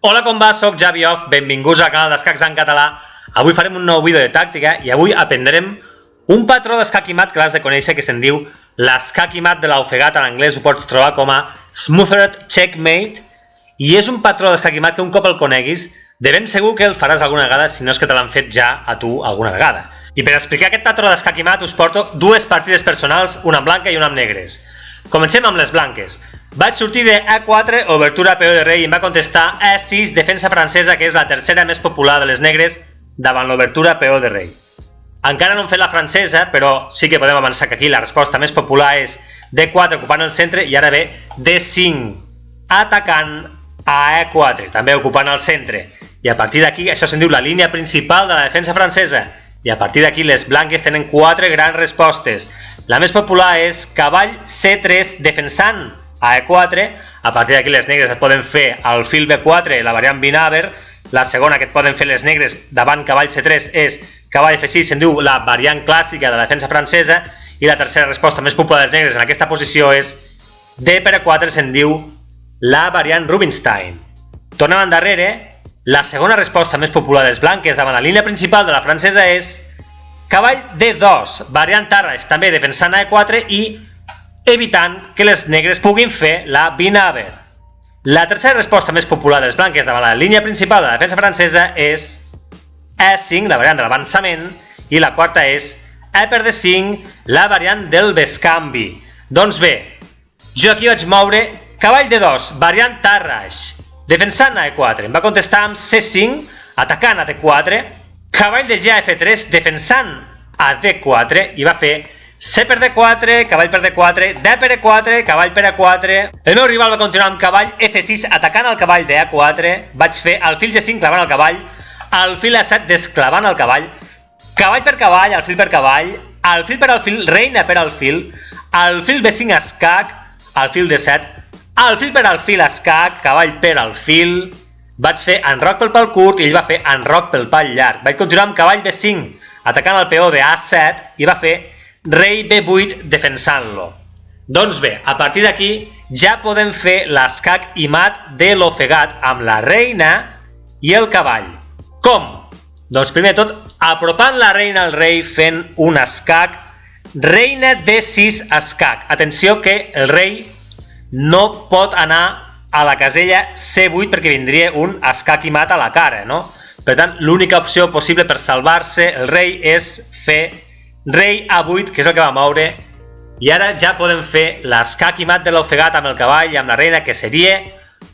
Hola, com va? Soc Javi Off, benvinguts al canal d'Escacs en català. Avui farem un nou vídeo de tàctica i avui aprendrem un patró d'escac i mat que l'has de conèixer, que se'n diu l'escac i mat de l'ofegat. En anglès ho pots trobar com a Smothered Checkmate i és un patró d'escac i mat que un cop el coneguis de ben segur que el faràs alguna vegada, si no és que te l'han fet ja a tu alguna vegada. I per explicar aquest patró d'escac i mat us porto dues partides personals, una en blanca i una en negres. Comencem amb les blanques. Vaig sortir de E4, obertura peó de rei, i em va contestar E6, defensa francesa, que és la tercera més popular de les negres davant l'obertura peó de rei. Encara no hem fet la francesa, però sí que podem avançar que aquí la resposta més popular és D4 ocupant el centre i ara ve D5 atacant a E4, també ocupant el centre. I a partir d'aquí, això se'n diu la línia principal de la defensa francesa. I a partir d'aquí les blanques tenen quatre grans respostes. La més popular és cavall C3 defensant a E4, a partir d'aquí les negres et poden fer alfil B4, la variant binaber. La segona que et poden fer les negres davant cavall C3 és cavall F6, se'n diu la variant clàssica de la defensa francesa. I la tercera resposta més popular dels negres en aquesta posició és D per E4, se'n diu la variant Rubinstein. Tornem endarrere, la segona resposta més popular dels blanques davant la línia principal de la francesa és cavall D2, variant Tarrasch, també defensant a E4 i evitant que les negres puguin fer la binaber. La tercera resposta més popular dels blanques davant la línia principal de la defensa francesa és E5, la variant de l'avançament, i la quarta és E per D5, la variant del bescanvi. Doncs bé, jo aquí vaig moure cavall D2, variant Tarrasch, defensant a E4, em va contestar amb C5, atacant a D4, cavall de G a F3, defensant a D4, i va fer C per D4, cavall per D4, D per E4, cavall per E4. El meu rival va continuar amb cavall F6, atacant el cavall de A4, vaig fer alfil G5 clavant el cavall, alfil A7 desclavant el cavall, cavall per cavall, alfil per cavall, alfil per alfil, reina per alfil, alfil B5 escac, alfil D7, alfil per alfil escac, cavall per alfil, vaig fer enroc pel pal curt i ell va fer enroc pel pal llarg. Vaig continuar amb cavall B5, atacant el peó de A7 i va fer rei B8 defensant-lo. Doncs bé, a partir d'aquí ja podem fer l'escac i mat de l'ofegat amb la reina i el cavall. Com? Doncs primer de tot, apropant la reina al rei fent un escac, reina D6 escac. Atenció que el rei no pot anar a la casella C8 perquè vindria un escac i mat a la cara, no? Per tant, l'única opció possible per salvar-se el rei és fer rei A8, que és el que va moure, i ara ja podem fer l'escac i mat de l'ofegat amb el cavall i amb la reina, que seria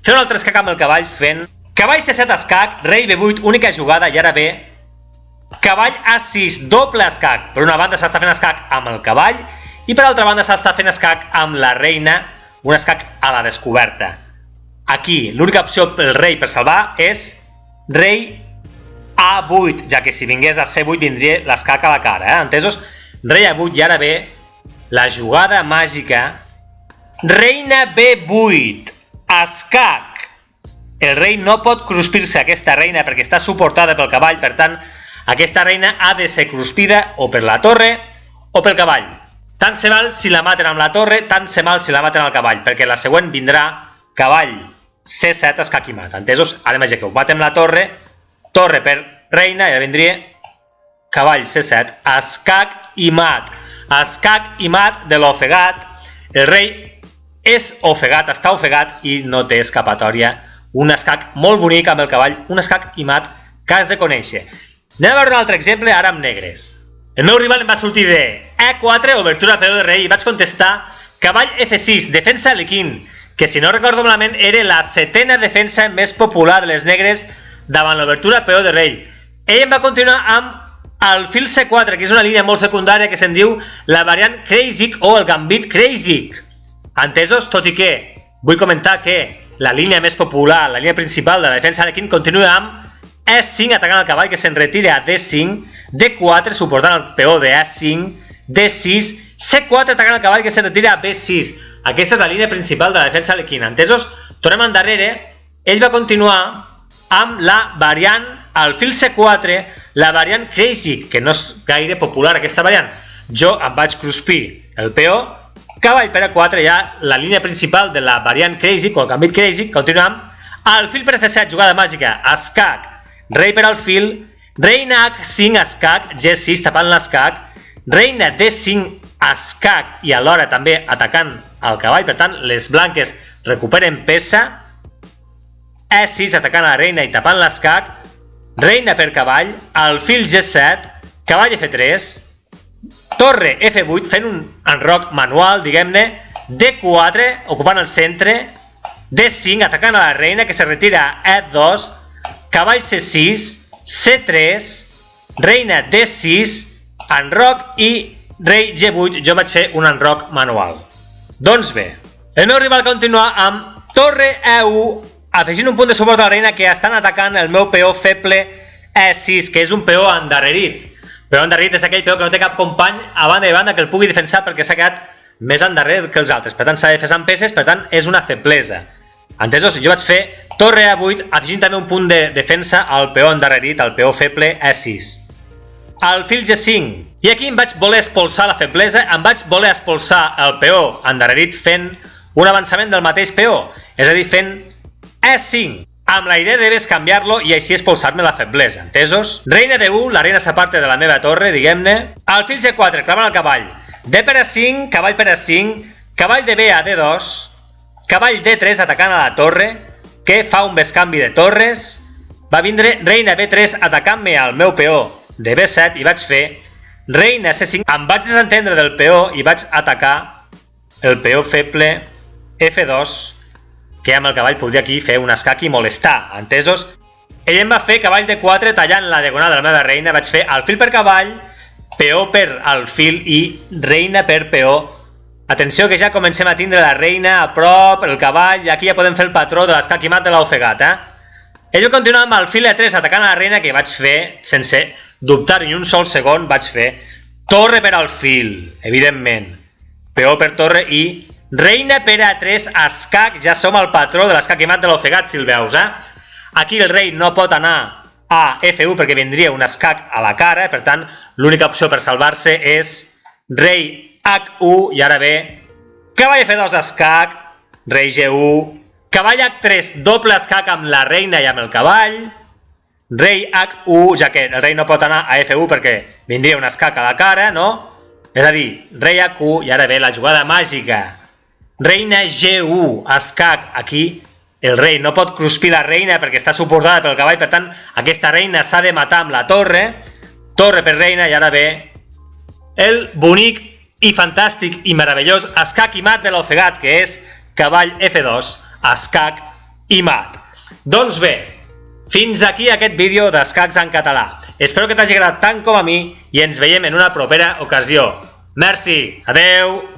fer un altre escac amb el cavall fent cavall C7 escac, rei B8, única jugada, i ara ve cavall A6, doble escac. Per una banda s'està fent escac amb el cavall i per altra banda s'està fent escac amb la reina, un escac a la descoberta. Aquí l'única opció pel rei per salvar és rei A8, ja que si vingués a C8 vindria l'escac a la cara, entesos? Rei A8 i ara ve la jugada màgica reina B8, escac. El rei no pot cruspir-se aquesta reina perquè està suportada pel cavall, per tant aquesta reina ha de ser cruspida o per la torre o pel cavall. Tant se val si la maten amb la torre, tant se val si la maten al cavall, perquè la següent vindrà cavall C7 escac i mat, entesos? Ara imagineu que ho matem la torre, torre per reina, i ara vindria cavall C7, escac i mat. Escac i mat de l'ofegat. El rei és ofegat, està ofegat i no té escapatòria. Un escac molt bonic amb el cavall, un escac i mat que has de conèixer. Anem a veure un altre exemple ara amb negres. El meu rival em va sortir de E4, obertura peó de rei, i vaig contestar cavall F6, defensa Lequín, que si no recordo malament era la setena defensa més popular de les negres davant l'obertura peó de rei. Ell em va continuar amb alfil C4, que és una línia molt secundària que se'n diu la variant Kreyszig o el gambit Kreyszig. Entesos? Tot i que vull comentar que la línia més popular, la línia principal de la defensa Lequín continua amb E5 atacant el cavall que se'n retira a D5, D4 suportant el peó de E5, D6, C4 atacant el cavall que se'n retira a B6. Aquesta és la línia principal de la defensa Lequín. Entesos? Tornem endarrere. Ell va continuar amb la variant alfil C4, la variant Kreyszig, que no és gaire popular aquesta variant. Jo em vaig cruspir el peó, cavall per A4, ja la línia principal de la variant Kreyszig o el gambit Kreyszig, continua amb Alfil per F7, jugada màgica, escac, rei per alfil, reina H5, escac, G6 tapant l'escac, reina D5, escac i alhora també atacant el cavall, per tant les blanques recuperen peça, E6 atacant a la reina i tapant l'escac, reina per cavall, alfil G7, cavall F3, torre F8 fent un enroc manual, diguem-ne, D4 ocupant el centre, D5 atacant a la reina que se retira a E2, cavall C6, C3, reina D6, enroc i rei G8, jo vaig fer un enroc manual. Doncs bé, el meu rival continua amb torre E1, afegint un punt de suport a la reina que estan atacant el meu peó feble E6, que és un peó endarrerit. Peó endarrerit és aquell peó que no té cap company a banda i banda que el pugui defensar perquè s'ha quedat més endarrere que els altres. Per tant, s'ha de defensar amb peces, per tant, és una feblesa. Entesos? Jo vaig fer torre A8, afegint també un punt de defensa al peó endarrerit, al peó feble E6. Alfil G5. I aquí em vaig voler expulsar la feblesa, em vaig voler expulsar el peó endarrerit fent un avançament del mateix peó, és a dir, fent E5, amb la idea de canviar-lo i així expulsar-me la feblesa, entesos? Reina D1, la reina s'aparta de la meva torre, diguem-ne. Alfil G4, clavant el cavall. D per A5, cavall per A5, cavall de B a D2, cavall D3 atacant a la torre, que fa un bescanvi de torres. Va vindre reina B3 atacant-me al meu peó de B7 i vaig fer reina C5. Em vaig desentendre del peó i vaig atacar el peó feble F2, que amb el cavall podria aquí fer un escac i molestar, entesos? Ell em va fer cavall D4 tallant la diagonal de la meva reina, vaig fer alfil per cavall, peó per alfil i reina per peó. Atenció que ja comencem a tindre la reina a prop, el cavall, i aquí ja podem fer el patró de l'escac i mat de l'ofegat, Ell va continuar amb alfil E3 atacant a la reina, que vaig fer, sense dubtar ni un sol segon, vaig fer torre per alfil, evidentment, peó per torre i reina per A3, escac, ja som al patró de l'escac i mat de l'ofegat, si el veus, Aquí el rei no pot anar a F1 perquè vindria un escac a la cara, per tant, l'única opció per salvar-se és rei H1, i ara ve cavall F2 escac, rei G1, cavall H3, doble escac amb la reina i amb el cavall, rei H1, ja que el rei no pot anar a F1 perquè vindria un escac a la cara, no? És a dir, rei H1, i ara ve la jugada màgica. Reina G1, escac, aquí el rei no pot cruspir la reina perquè està suportada pel cavall, per tant, aquesta reina s'ha de matar amb la torre, torre per reina, i ara ve el bonic i fantàstic i meravellós escac i mat de l'ofegat, que és cavall F2, escac i mat. Doncs bé, fins aquí aquest vídeo d'escacs en català. Espero que t'hagi agradat tant com a mi i ens veiem en una propera ocasió. Merci, adeu!